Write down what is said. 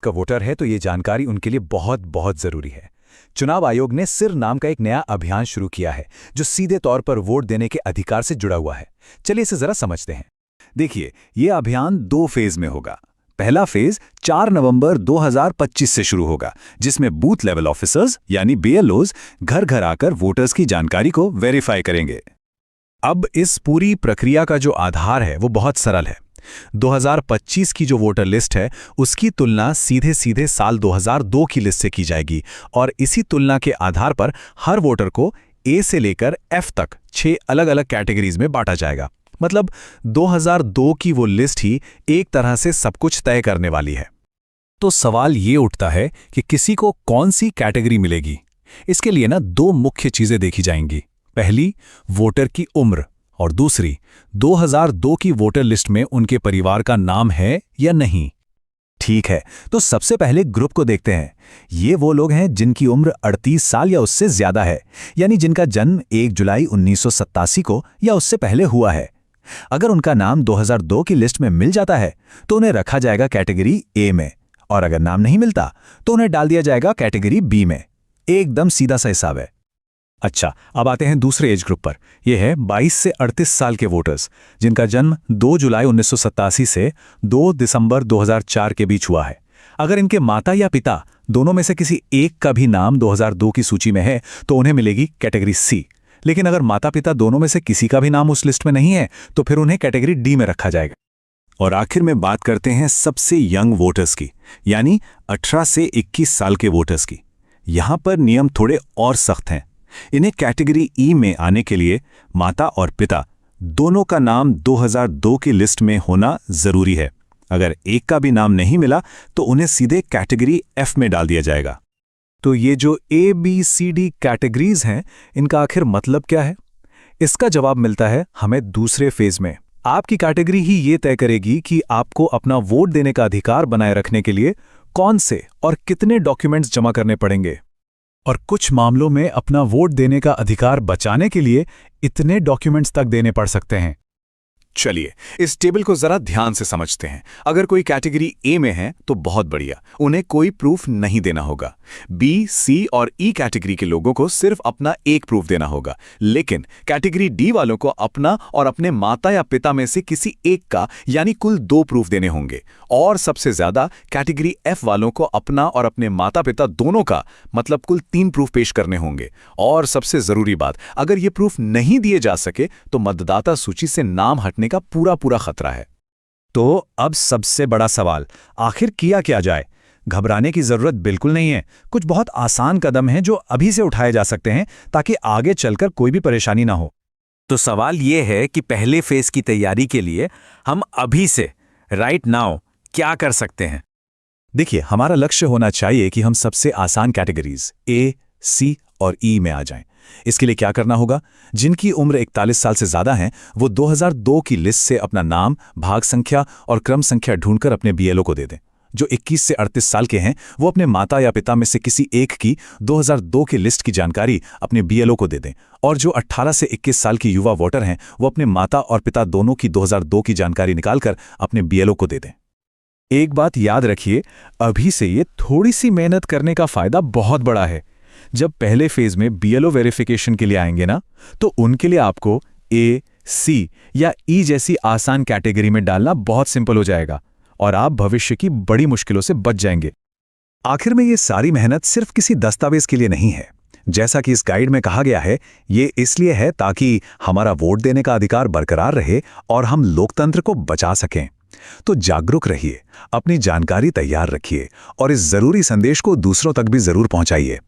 का वोटर है तो ये जानकारी उनके लिए बहुत बहुत जरूरी है। चुनाव आयोग ने सिर नाम का एक नया अभियान शुरू किया है जो सीधे तौर पर वोट देने के अधिकार से जुड़ा हुआ है। चलिए इसे जरा समझते हैं। देखिए, ये अभियान 2 फेज में होगा। पहला फेज 4 नवंबर 2025 से शुरू होगा, जिसमें बूथ लेवल ऑफिसर्स यानी बीएलओज घर घर आकर वोटर्स की जानकारी को वेरीफाई करेंगे। अब इस पूरी प्रक्रिया का जो आधार है वो बहुत सरल है। 2025 की जो वोटर लिस्ट है उसकी तुलना सीधे सीधे साल 2002 की लिस्ट से की जाएगी और इसी तुलना के आधार पर हर वोटर को ए से लेकर एफ तक 6 अलग अलग कैटेगरीज में बांटा जाएगा। मतलब 2002 की वो लिस्ट ही एक तरह से सब कुछ तय करने वाली है। तो सवाल ये उठता है कि किसी को कौन सी कैटेगरी मिलेगी। इसके लिए ना 2 मुख्य चीजें देखी जाएंगी। पहली, वोटर की उम्र, और दूसरी, 2002 की वोटर लिस्ट में उनके परिवार का नाम है या नहीं। ठीक है, तो सबसे पहले ग्रुप को देखते हैं। ये वो लोग हैं जिनकी उम्र 38 साल या उससे ज्यादा है, यानी जिनका जन्म 1 जुलाई 1987 को या उससे पहले हुआ है। अगर उनका नाम 2002 की लिस्ट में मिल जाता है तो उन्हें रखा जाएगा कैटेगरी ए में, और अगर नाम नहीं मिलता तो उन्हें डाल दिया जाएगा कैटेगरी बी में। एकदम सीधा सा हिसाब है। अच्छा, अब आते हैं दूसरे एज ग्रुप पर। यह है 22 से 38 साल के वोटर्स, जिनका जन्म 2 जुलाई 1987 से 2 दिसंबर 2004 के बीच हुआ है। अगर इनके माता या पिता दोनों में से किसी एक का भी नाम 2002 की सूची में है तो उन्हें मिलेगी कैटेगरी सी। लेकिन अगर माता पिता दोनों में से किसी का भी नाम उस लिस्ट में नहीं है तो फिर उन्हें कैटेगरी डी में रखा जाएगा। और आखिर में बात करते हैं सबसे यंग वोटर्स की, यानी 18 से 21 साल के वोटर्स की। यहां पर नियम थोड़े और सख्त हैं। इन्हें कैटेगरी ई में आने के लिए माता और पिता दोनों का नाम 2002 की लिस्ट में होना जरूरी है। अगर एक का भी नाम नहीं मिला तो उन्हें सीधे कैटेगरी एफ में डाल दिया जाएगा। तो ये जो A B C D categories हैं, इनका आखिर मतलब क्या है? इसका जवाब मिलता है हमें दूसरे फेज में। आपकी कैटेगरी ही ये तय करेगी कि आपको अपना वोट देने का अधिकार बनाए रखने के लिए कौन से और कितने डॉक्यूमेंट्स जमा करने पड़ेंगे, और कुछ मामलों में अपना वोट देने का अधिकार बचाने के लिए इतने डॉक्यूमेंट्स तक देने पड़ सकते हैं। चलिए इस टेबल को जरा ध्यान से समझते हैं। अगर कोई कैटेगरी ए में है तो बहुत बढ़िया, उन्हें कोई प्रूफ नहीं देना होगा। बी, सी और ई कैटेगरी के लोगों को सिर्फ अपना एक प्रूफ देना होगा। लेकिन कैटेगरी डी वालों को अपना और अपने माता या पिता में से किसी एक का यानी कुल 2 प्रूफ देने होंगे। और सबसे ज्यादा कैटेगरी एफ वालों को अपना और अपने माता पिता दोनों का मतलब कुल 3 प्रूफ पेश करने होंगे। और सबसे जरूरी बात, अगर ये प्रूफ नहीं दिए जा सके तो मतदाता सूची से नाम हटने का पूरा खतरा है। तो अब सबसे बड़ा सवाल, आखिर किया क्या जाए? घबराने की जरूरत बिल्कुल नहीं है। कुछ बहुत आसान कदम हैं जो अभी से उठाए जा सकते हैं ताकि आगे चलकर कोई भी परेशानी ना हो। तो सवाल यह है कि पहले फेज की तैयारी के लिए हम अभी से राइट नाउ क्या कर सकते हैं? देखिए, हमारा लक्ष्य होना चाहिए कि हम सबसे आसान कैटेगरीज ए, सी और ई में आ जाएं। इसके लिए क्या करना होगा? जिनकी उम्र 41 साल से ज्यादा है वो 2002 की लिस्ट से अपना नाम, भाग संख्या और क्रम संख्या ढूंढकर अपने बीएलओ को दे दें। जो 21 से 38 साल के हैं वो अपने माता या पिता में से किसी एक की 2002 की लिस्ट की जानकारी अपने बीएलओ को दे दें। और जो 18 से 21 साल की युवा वोटर हैं वो अपने माता और पिता दोनों की 2002 की जानकारी निकालकर अपने बीएलओ को दे दें। एक बात याद रखिए, अभी से ये थोड़ी सी मेहनत करने का फायदा बहुत बड़ा है। जब पहले फेज में बीएलओ वेरिफिकेशन के लिए आएंगे ना, तो उनके लिए आपको ए, सी या ई जैसी आसान कैटेगरी में डालना बहुत सिंपल हो जाएगा और आप भविष्य की बड़ी मुश्किलों से बच जाएंगे। आखिर में ये सारी मेहनत सिर्फ किसी दस्तावेज के लिए नहीं है। जैसा कि इस गाइड में कहा गया है, ये इसलिए है ताकि हमारा वोट देने का अधिकार बरकरार रहे और हम लोकतंत्र को बचा सकें। तो जागरूक रहिए, अपनी जानकारी तैयार रखिए और इस जरूरी संदेश को दूसरों तक भी जरूर पहुंचाइए।